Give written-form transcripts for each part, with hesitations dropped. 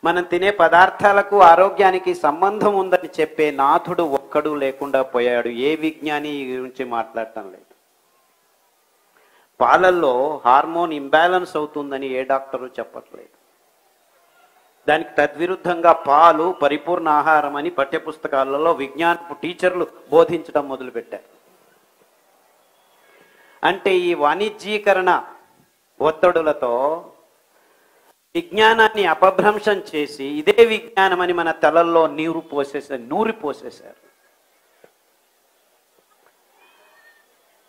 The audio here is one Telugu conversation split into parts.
మనం తినే పదార్థాలకు ఆరోగ్యానికి సంబంధం ఉందని చెప్పే నాథుడు ఒక్కడు లేకుండా పోయాడు. ఏ విజ్ఞాని ఈ గురించి మాట్లాడటం లేదు. పాలల్లో హార్మోన్ ఇంబ్యాలెన్స్ అవుతుందని ఏ డాక్టరు చెప్పట్లేదు. దానికి తద్విరుద్ధంగా పాలు పరిపూర్ణ ఆహారం అని పాఠ్యపుస్తకాలలో విజ్ఞానపు టీచర్లు బోధించడం మొదలుపెట్టారు. అంటే ఈ వాణిజ్యీకరణ ఒత్తిడులతో విజ్ఞానాన్ని అపభ్రంశం చేసి ఇదే విజ్ఞానం అని మన తలల్లో నూరి పోసేశారు.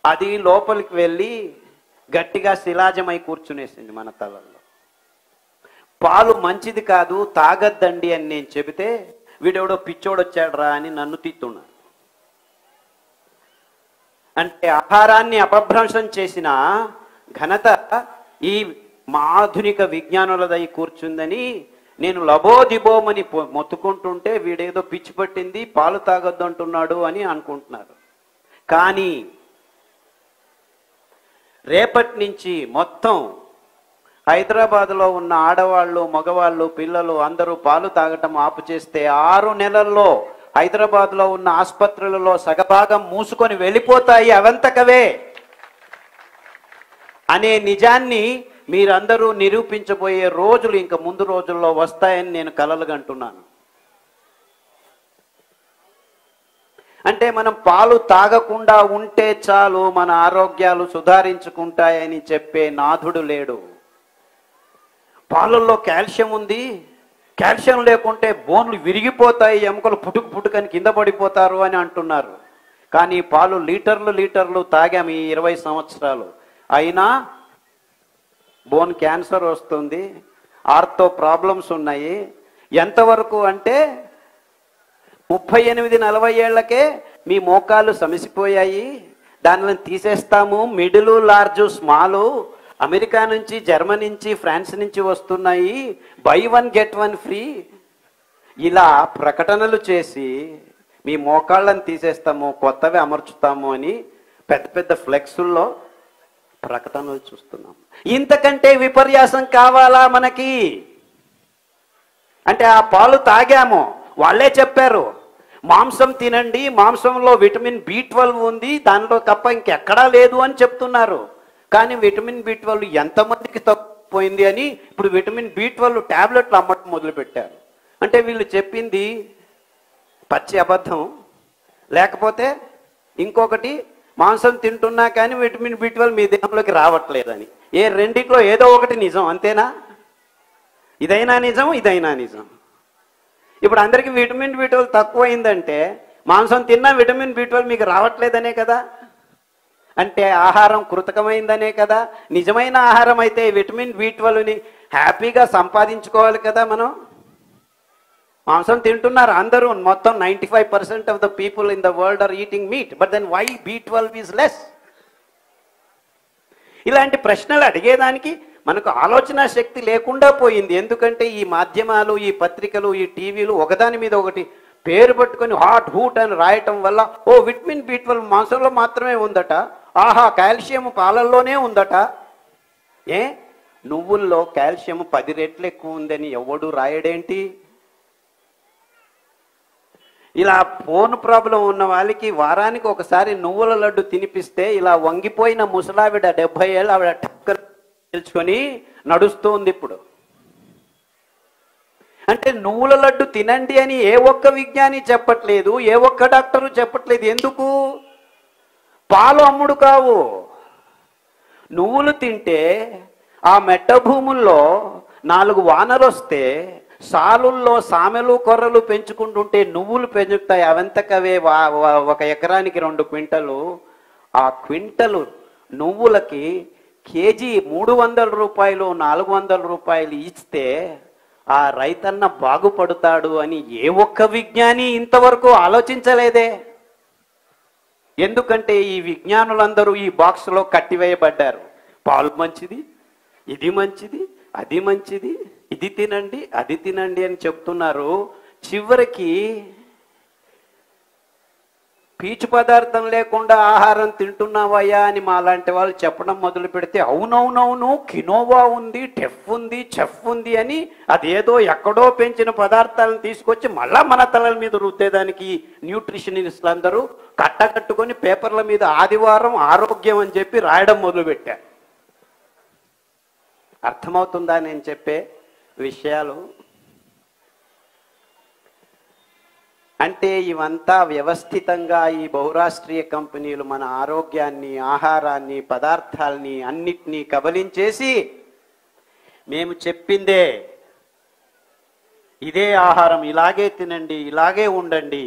అది లోపలికి వెళ్ళి గట్టిగా శిలాజమై కూర్చునేసింది మన తలల్లో. పాలు మంచిది కాదు, తాగద్దండి అని నేను చెబితే వీడెవడో పిచ్చోడొచ్చాడు రా అని నన్ను తిట్టున్నాడు. అంటే ఆహారాన్ని అపభ్రంశం చేసిన ఘనత ఈ ఆధునిక విజ్ఞానులదై కూర్చుందని నేను లబోదిబోమని మొత్తుకుంటుంటే వీడేదో పిచ్చి పట్టింది, పాలు తాగొద్దు అంటున్నాడు అని అనుకుంటున్నారు. కానీ రేపటి నుంచి మొత్తం హైదరాబాద్లో ఉన్న ఆడవాళ్ళు, మగవాళ్ళు, పిల్లలు అందరూ పాలు తాగటం ఆపు చేస్తే 6 నెలల్లో హైదరాబాద్లో ఉన్న ఆసుపత్రులలో సగభాగం మూసుకొని వెళ్ళిపోతాయి అవంతకవే అనే నిజాన్ని మీరందరూ నిరూపించబోయే రోజులు ఇంక ముందు రోజుల్లో వస్తాయని నేను కలలుగంటున్నాను. అంటే మనం పాలు తాగకుండా ఉంటే చాలు మన ఆరోగ్యాలు సుధారించుకుంటాయని చెప్పే నాథుడు లేడు. పాలల్లో కాల్షియం ఉంది, కాల్షియం లేకుంటే బోన్లు విరిగిపోతాయి, ఎముకలు పుట్టుకని కింద పడిపోతారు అని అంటున్నారు. కానీ పాలు లీటర్లు తాగాము ఈ 20 సంవత్సరాలు, అయినా బోన్ క్యాన్సర్ వస్తుంది, ఆర్థో ప్రాబ్లమ్స్ ఉన్నాయి. ఎంతవరకు అంటే 38-40 ఏళ్లకే మీ మోకాలు సమసిపోయాయి, దానిని తీసేస్తాము, మిడిల్, లార్జ్, స్మాలు అమెరికా నుంచి, జర్మనీ నుంచి, ఫ్రాన్స్ నుంచి వస్తున్నాయి, బై 1 get 1 ఫ్రీ ఇలా ప్రకటనలు చేసి మీ మోకాళ్ళని తీసేస్తాము, కొత్తవి అమర్చుతాము అని పెద్ద పెద్ద ఫ్లెక్సుల్లో ప్రకటనలు చూస్తున్నాం. ఇంతకంటే విపర్యాసం కావాలా మనకి? అంటే ఆ పాలు తాగాము, వాళ్ళే చెప్పారు మాంసం తినండి, మాంసంలో విటమిన్ B12 ఉంది, దానిలో తప్ప ఇంకెక్కడా లేదు అని చెప్తున్నారు. కానీ విటమిన్ B12 ఎంతమందికి తప్పిపోయింది అని ఇప్పుడు విటమిన్ B12 టాబ్లెట్లు అమ్మటం మొదలుపెట్టారు. అంటే వీళ్ళు చెప్పింది పచ్చి అబద్ధం, లేకపోతే ఇంకొకటి మాంసం తింటున్నా కానీ విటమిన్ B12 మీ దేహంలోకి రావట్లేదని. ఏ రెండిట్లో ఏదో ఒకటి నిజం, అంతేనా? ఇదైనా నిజం, ఇదైనా నిజం. ఇప్పుడు అందరికీ విటమిన్ B12 తక్కువైందంటే మాంసం తిన్నా విటమిన్ B12 మీకు రావట్లేదనే కదా. అంటే ఆహారం కృతకమైందనే కదా. నిజమైన ఆహారం అయితే విటమిన్ B12ని హ్యాపీగా సంపాదించుకోవాలి కదా. మనం మాంసం తింటున్నారు అందరూ, మొత్తం 95% of the people in the world are eating meat, but then why B12 is less? ఇలాంటి ప్రశ్నలు అడిగేదానికి మనకు ఆలోచన శక్తి లేకుండా పోయింది. ఎందుకంటే ఈ మాధ్యమాలు, ఈ పత్రికలు, ఈ టీవీలు ఒకదాని మీద ఒకటి పేరు పట్టుకొని హాట్ హూట్ అని రాయటం వల్ల ఓ విటమిన్ B12 మాంసంలో మాత్రమే ఉందట, ఆహా కాల్షియం పాలల్లోనే ఉందట. నువ్వుల్లో కాల్షియం 10 రెట్లు ఎక్కువ ఉందని ఎవడు రాయడేంటి? ఇలా ఫోన్ ప్రాబ్లం ఉన్న వాళ్ళకి వారానికి ఒకసారి నువ్వుల లడ్డు తినిపిస్తే ఇలా వంగిపోయిన ముసలావిడ 70 ఏళ్ళు ఆవిడ టక్కర్ తెలుసుకొని నడుస్తుంది ఇప్పుడు. అంటే నువ్వుల లడ్డు తినండి అని ఏ ఒక్క విజ్ఞాని చెప్పట్లేదు, ఏ ఒక్క డాక్టరు చెప్పట్లేదు. ఎందుకు? పాలు అమ్ముడు కావు. నువ్వులు తింటే ఆ మెట్ట భూముల్లో 4 వానలు వస్తే సాలుల్లో సామెలు కొర్రలు పెంచుకుంటుంటే నువ్వులు పెంచుతాయి. అవంతకవే 1 ఎకరానికి 2 క్వింటలు. ఆ క్వింటలు నువ్వులకి కేజీ 300 రూపాయలు 400 రూపాయలు ఇస్తే ఆ రైతన్న బాగుపడతాడు అని ఏ ఒక్క విజ్ఞాని ఇంతవరకు ఆలోచించలేదే. ఎందుకంటే ఈ విజ్ఞానులందరూ ఈ బాక్స్లో కట్టివేయబడ్డారు. పాలు మంచిది, ఇది మంచిది, అది మంచిది, ఇది తినండి, అది తినండి అని చెప్తున్నారు. చివరికి పీచు పదార్థం లేకుండా ఆహారం తింటున్నావయ్యా అని మాలాంటి వాళ్ళు చెప్పడం మొదలు పెడితే అవునవునవును కినోవా ఉంది, టెఫ్ ఉంది, చెఫ్ ఉంది అని అదేదో ఎక్కడో పెంచిన పదార్థాలను తీసుకొచ్చి మళ్ళా మన తలల మీద రుద్దేదానికి న్యూట్రిషనిస్టులు అందరూ కట్టకట్టుకొని పేపర్ల మీద ఆదివారం ఆరోగ్యం అని చెప్పి రాయడం మొదలుపెట్టారు. అర్థమవుతుందా నేను చెప్పే విషయాలు? అంటే ఇవంతా వ్యవస్థితంగా ఈ బహురాష్ట్రీయ కంపెనీలు మన ఆరోగ్యాన్ని, ఆహారాన్ని, పదార్థాలని అన్నిటినీ కబలించేసి మేము చెప్పిందే ఇదే ఆహారం, ఇలాగే తినండి, ఇలాగే ఉండండి,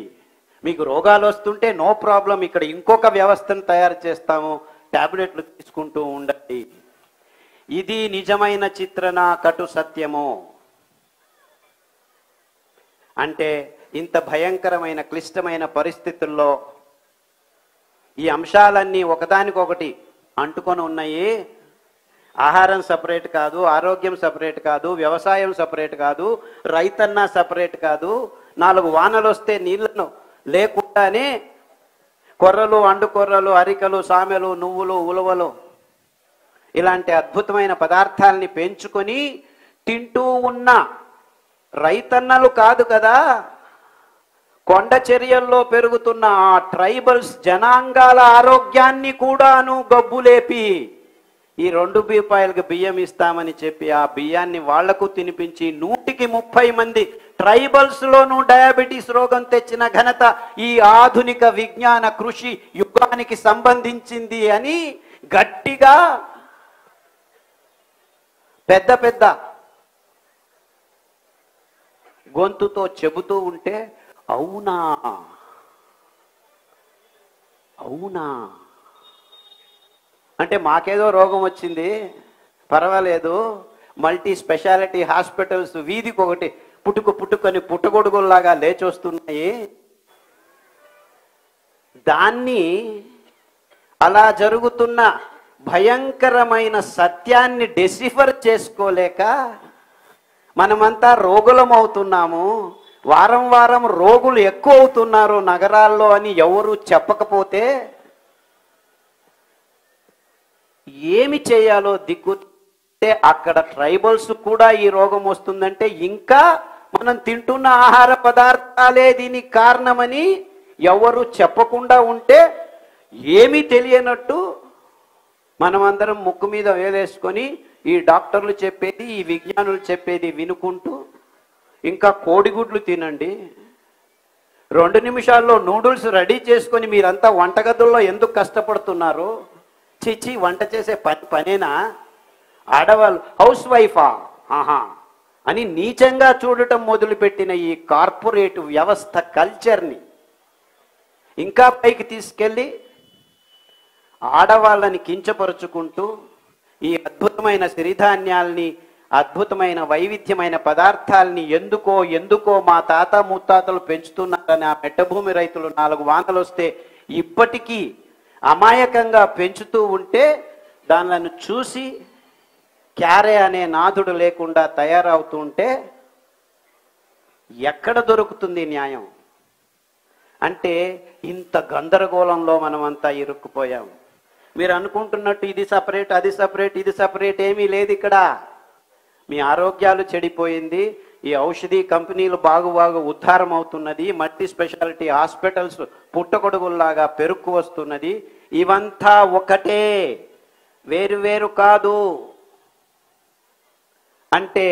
మీకు రోగాలు వస్తుంటే నో ప్రాబ్లం, ఇక్కడ ఇంకొక వ్యవస్థను తయారు చేస్తాము, టాబ్లెట్లు తీసుకుంటూ ఉండండి. ఇది నిజమైన చిత్రణ, కటు సత్యము. అంటే ఇంత భయంకరమైన క్లిష్టమైన పరిస్థితుల్లో ఈ అంశాలన్నీ ఒకదానికొకటి అంటుకొని ఉన్నాయి. ఆహారం సపరేట్ కాదు, ఆరోగ్యం సపరేట్ కాదు, వ్యవసాయం సపరేట్ కాదు, రైతన్న సపరేట్ కాదు. 4 వానలు వస్తే నీళ్లను లేకుండానే కొర్రలు, అండుకొర్రలు, అరికలు, సామెలు, నువ్వులు, ఉలవలు ఇలాంటి అద్భుతమైన పదార్థాలని పెంచుకొని తింటూ ఉన్న రైతన్నలు కాదు కదా, కొండ చర్యల్లో పెరుగుతున్న ఆ ట్రైబల్స్ జనాంగాల ఆరోగ్యాన్ని కూడాను గబ్బులేపి ఈ 2 రూపాయలకు బియ్యం ఇస్తామని చెప్పి ఆ బియ్యాన్ని వాళ్లకు తినిపించి 130 మంది ట్రైబల్స్లోనూ డయాబెటీస్ రోగం తెచ్చిన ఘనత ఈ ఆధునిక విజ్ఞాన కృషి యుగానికి సంబంధించింది అని గట్టిగా పెద్ద పెద్ద గొంతుతో చెబుతూ ఉంటే అవునా అవునా అంటే మాకేదో రోగం వచ్చింది పర్వాలేదు, మల్టీ స్పెషాలిటీ హాస్పిటల్స్ వీధికి ఒకటి పుట్టుకొని పుట్టగొడుగుల్లాగా లేచొస్తున్నాయి. దాన్ని అలా జరుగుతున్న భయంకరమైన సత్యాన్ని డెసిఫర్ చేసుకోలేక మనమంతా రోగులమవుతున్నాము. వారం వారం రోగులు ఎక్కువ అవుతున్నారు నగరాల్లో అని ఎవరు చెప్పకపోతే ఏమి చేయాలో దిక్కుంటే అక్కడ ట్రైబల్స్ కూడా ఈ రోగం వస్తుందంటే ఇంకా మనం తింటున్న ఆహార పదార్థాలే దీనికి కారణమని ఎవరు చెప్పకుండా ఉంటే ఏమీ తెలియనట్టు మనమందరం ముక్కు మీద వేలేసుకొని ఈ డాక్టర్లు చెప్పేది, ఈ విజ్ఞానులు చెప్పేది వినుకుంటూ ఇంకా కోడిగుడ్లు తినండి, 2 నిమిషాల్లో నూడిల్స్ రెడీ చేసుకొని మీరంతా వంటగదుల్లో ఎందుకు కష్టపడుతున్నారు? చిచ్చి వంట చేసే పనేనా? ఆడవాళ్ళు హౌస్ వైఫా ఆహా అని నీచంగా చూడటం మొదలుపెట్టిన ఈ కార్పొరేట్ వ్యవస్థ కల్చర్ని ఇంకా పైకి తీసుకెళ్ళి ఆడవాళ్ళని కించపరుచుకుంటూ ఈ అద్భుతమైన సిరిధాన్యాల్ని, అద్భుతమైన వైవిధ్యమైన పదార్థాలని ఎందుకో మా తాత ముత్తాతలు పెంచుతున్నారని ఆ మెట్టభూమి రైతులు 4 వానలు వస్తే ఇప్పటికీ అమాయకంగా పెంచుతూ ఉంటే దానిలను చూసి క్యారే అనే నాథుడు లేకుండా తయారవుతూ ఉంటే ఎక్కడ దొరుకుతుంది న్యాయం? అంటే ఇంత గందరగోళంలో మనమంతా ఇరుక్కుపోయాం. మీరు అనుకుంటున్నట్టు ఇది సపరేట్, అది సపరేట్, ఇది సపరేట్ ఏమీ లేదు ఇక్కడ. మీ ఆరోగ్యాలు చెడిపోయింది, ఈ ఔషధి కంపెనీలు బాగు ఉద్ధారం అవుతున్నది, మల్టీ స్పెషాలిటీ హాస్పిటల్స్ పుట్టగొడుగుల్లాగా పెరుక్కు వస్తున్నది. ఇవంతా ఒకటే, వేరు కాదు. అంటే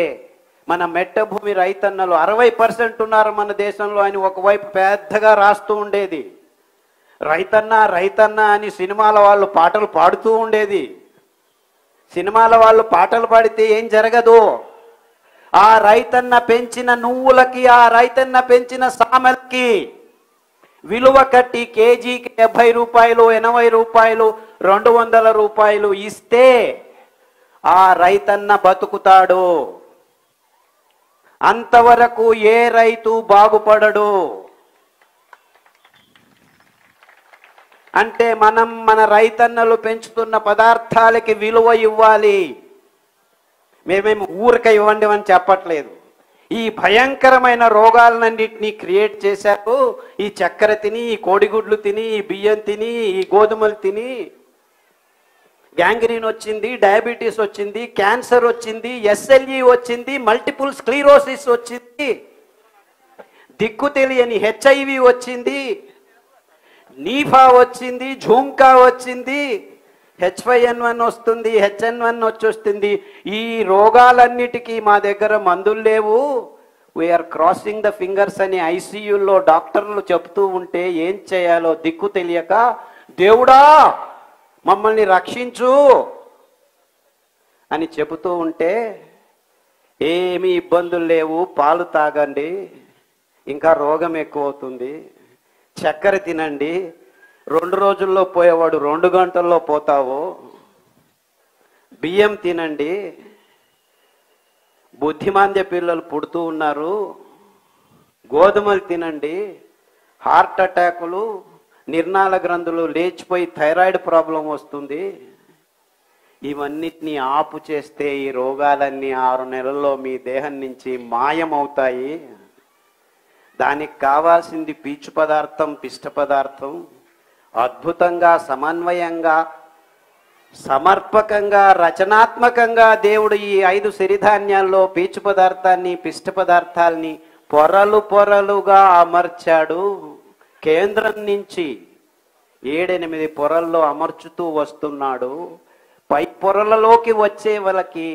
మన మెట్టభూమి రైతన్నలు 60% ఉన్నారు మన దేశంలో అని ఒకవైపు పెద్దగా రాస్తూ ఉండేది. రైతన్న అని సినిమాల వాళ్ళు పాటలు పాడుతూ ఉండేది. సినిమాల వాళ్ళు పాటలు పాడితే ఏం జరగదు. ఆ రైతన్న పెంచిన నువ్వులకి, ఆ రైతన్న పెంచిన సామెలకి విలువ కట్టి కేజీకి 70 రూపాయలు, 80 రూపాయలు, 200 రూపాయలు ఇస్తే ఆ రైతన్న బతుకుతాడు. అంతవరకు ఏ రైతు బాగుపడడు. అంటే మనం మన రైతన్నలు పెంచుతున్న పదార్థాలకి విలువ ఇవ్వాలి. మేమేమి ఊరిక ఇవ్వండి అని చెప్పట్లేదు. ఈ భయంకరమైన రోగాలన్నింటినీ క్రియేట్ చేశారు. ఈ చక్కెర తిని, ఈ కోడిగుడ్లు తిని, ఈ బియ్యం తిని, ఈ గోధుమలు తిని గ్యాంగ్రీన్ వచ్చింది, డయాబెటీస్ వచ్చింది, క్యాన్సర్ వచ్చింది, ఎస్ఎల్ఈ వచ్చింది, మల్టిపుల్ స్క్లీరోసిస్ వచ్చింది, దిక్కు తెలియని హెచ్ఐవి వచ్చింది, నీఫా వచ్చింది, జూంకా వచ్చింది, H5N1 వస్తుంది, HN1 వచ్చేస్తుంది. ఈ రోగాలన్నిటికీ మా దగ్గర మందులు లేవు, వీఆర్ క్రాసింగ్ ద ఫింగర్స్ అని ఐసీయూలో డాక్టర్లు చెప్తూ ఉంటే ఏం చేయాలో దిక్కు తెలియక, దేవుడా మమ్మల్ని రక్షించు అని చెబుతూ ఉంటే, ఏమీ ఇబ్బందులు లేవు, పాలు తాగండి, ఇంకా రోగం ఎక్కువ అవుతుంది, చక్కెర తినండి, 2 రోజుల్లో పోయేవాడు 2 గంటల్లో పోతావు, బియ్యం తినండి, బుద్ధిమాంద్య పిల్లలు పుడుతూ ఉన్నారు, గోధుమలు తినండి, హార్ట్ అటాకులు, నిర్నాళ గ్రంథులు లేచిపోయి థైరాయిడ్ ప్రాబ్లం వస్తుంది. ఇవన్నిటినీ ఆపు చేస్తే ఈ రోగాలన్నీ 6 నెలల్లో మీ దేహం నుంచి మాయమవుతాయి. దానికి కావాల్సింది పీచు పదార్థం, పిష్ట పదార్థం. అద్భుతంగా, సమన్వయంగా, సమర్పకంగా, రచనాత్మకంగా దేవుడు ఈ 5 సిరిధాన్యాల్లో పీచు పదార్థాన్ని, పిష్ట పదార్థాల్ని పొరలు పొరలుగా అమర్చాడు. కేంద్రం నుంచి 7-8 పొరల్లో అమర్చుతూ వస్తున్నాడు. పై పొరలలోకి వచ్చే వాళ్ళకి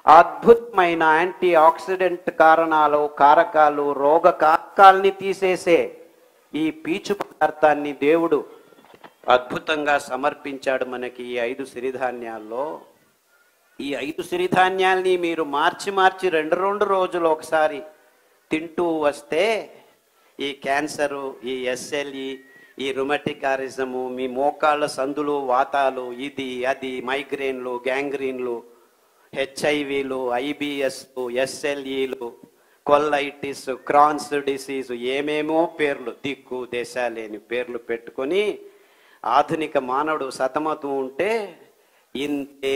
అద్భుతమైన యాంటీ ఆక్సిడెంట్ కారకాలు, రోగ కారకాల్ని తీసేసే ఈ పీచు పదార్థాన్ని దేవుడు అద్భుతంగా సమర్పించాడు మనకి ఈ 5 సిరిధాన్యాల్లో. ఈ 5 సిరిధాన్యాల్ని మీరు మార్చి 2 రోజులు ఒకసారి తింటూ వస్తే ఈ క్యాన్సరు, ఈ ఎస్ఎల్ఈ, ఈ రుమటికారిజము, మీ మోకాళ్ళ సందులు, వాతాలు, ఇది అది, మైగ్రేన్లు, గ్యాంగ్రీన్లు, హెచ్ఐవిలు, ఐబిఎస్లు, ఎస్ఎల్ఈలు, కొల్లైటిస్, క్రాన్స్ డిసీజు, ఏమేమో పేర్లు, దిక్కు దేశాలేని పేర్లు పెట్టుకొని ఆధునిక మానవుడు సతమతం ఉంటే ఇంతే